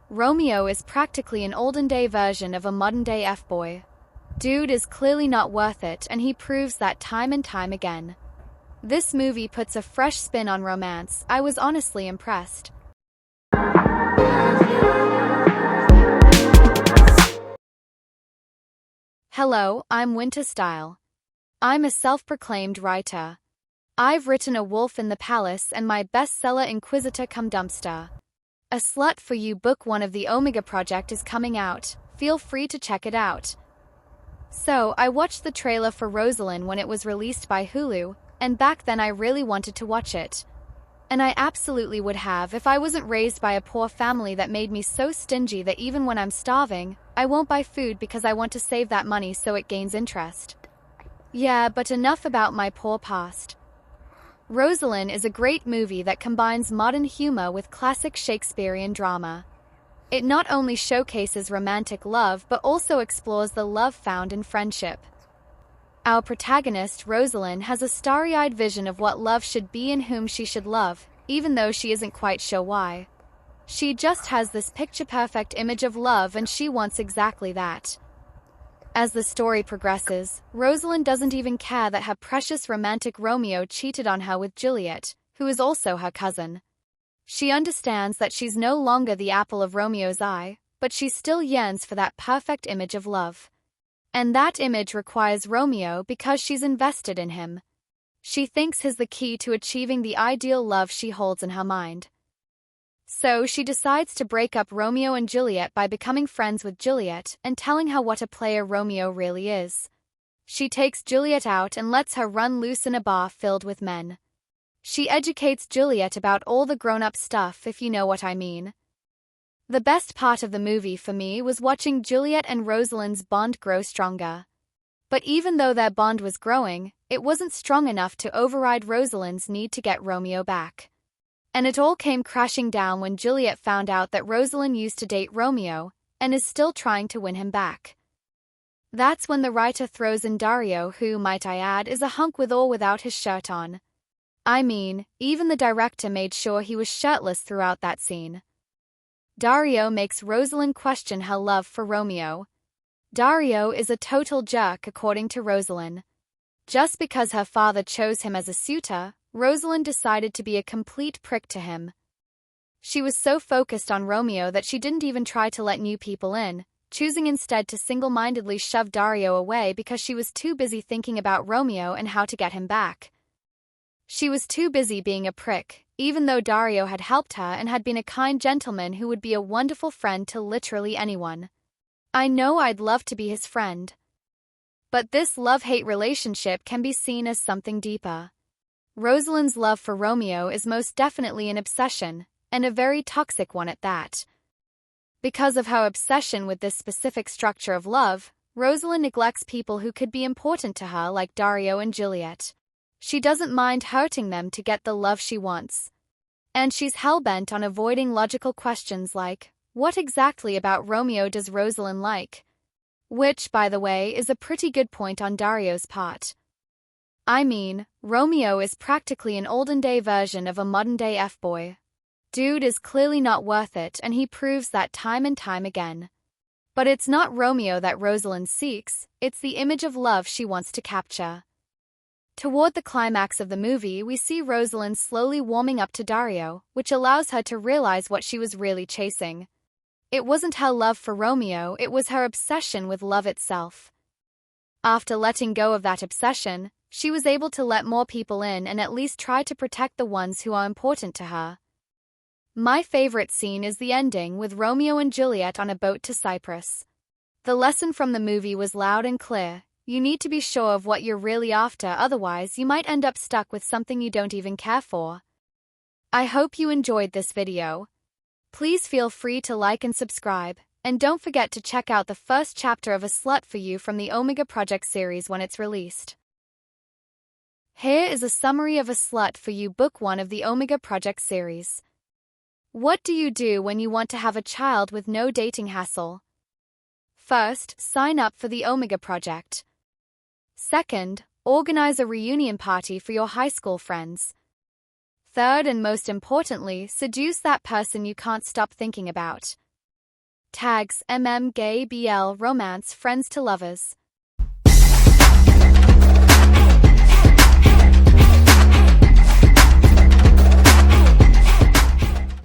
Romeo is practically an olden-day version of a modern-day F-boy. Dude is clearly not worth it, and he proves that time and time again. This movie puts a fresh spin on romance. I was honestly impressed. Hello, I'm Winter Style. I'm a self-proclaimed writer. I've written A Wolf in the Palace and my bestseller Inquisitor Cum Dumpster. A Slut for You book 1 of the Omega Project is coming out. Feel free to check it out. So, I watched the trailer for Rosaline when it was released by Hulu, and back then I really wanted to watch it. And I absolutely would have if I wasn't raised by a poor family that made me so stingy that even when I'm starving, I won't buy food because I want to save that money so it gains interest. Yeah, but enough about my poor past. Rosaline is a great movie that combines modern humor with classic Shakespearean drama. It not only showcases romantic love but also explores the love found in friendship. Our protagonist, Rosaline, has a starry-eyed vision of what love should be and whom she should love, even though she isn't quite sure why. She just has this picture-perfect image of love and she wants exactly that. As the story progresses, Rosaline doesn't even care that her precious romantic Romeo cheated on her with Juliet, who is also her cousin. She understands that she's no longer the apple of Romeo's eye, but she still yearns for that perfect image of love. And that image requires Romeo because she's invested in him. She thinks he's the key to achieving the ideal love she holds in her mind. So she decides to break up Romeo and Juliet by becoming friends with Juliet and telling her what a player Romeo really is. She takes Juliet out and lets her run loose in a bar filled with men. She educates Juliet about all the grown-up stuff, if you know what I mean. The best part of the movie for me was watching Juliet and Rosaline's bond grow stronger. But even though their bond was growing, it wasn't strong enough to override Rosaline's need to get Romeo back. And it all came crashing down when Juliet found out that Rosaline used to date Romeo and is still trying to win him back. That's when the writer throws in Dario, who, might I add, is a hunk with or without his shirt on. Even the director made sure he was shirtless throughout that scene. Dario makes Rosaline question her love for Romeo. Dario is a total jerk, according to Rosaline. Just because her father chose him as a suitor, Rosaline decided to be a complete prick to him. She was so focused on Romeo that she didn't even try to let new people in, choosing instead to single-mindedly shove Dario away because she was too busy thinking about Romeo and how to get him back. She was too busy being a prick, even though Dario had helped her and had been a kind gentleman who would be a wonderful friend to literally anyone. I know I'd love to be his friend. But this love-hate relationship can be seen as something deeper. Rosaline's love for Romeo is most definitely an obsession, and a very toxic one at that. Because of her obsession with this specific structure of love, Rosaline neglects people who could be important to her like Dario and Juliet. She doesn't mind hurting them to get the love she wants. And she's hell-bent on avoiding logical questions like, what exactly about Romeo does Rosaline like? Which, by the way, is a pretty good point on Dario's part. Romeo is practically an olden-day version of a modern-day F-boy. Dude is clearly not worth it, and he proves that time and time again. But it's not Romeo that Rosaline seeks, it's the image of love she wants to capture. Toward the climax of the movie, we see Rosaline slowly warming up to Dario, which allows her to realize what she was really chasing. It wasn't her love for Romeo, it was her obsession with love itself. After letting go of that obsession, she was able to let more people in and at least try to protect the ones who are important to her. My favorite scene is the ending with Romeo and Juliet on a boat to Cyprus. The lesson from the movie was loud and clear. You need to be sure of what you're really after, otherwise you might end up stuck with something you don't even care for. I hope you enjoyed this video. Please feel free to like and subscribe, and don't forget to check out the first chapter of A Slut for You from the Omega Project series when it's released. Here is a summary of A Slut for You book 1 of the Omega Project series. What do you do when you want to have a child with no dating hassle? First, sign up for the Omega Project. Second, organize a reunion party for your high school friends. Third and most importantly, seduce that person you can't stop thinking about. Tags: MM Gay BL Romance Friends to Lovers.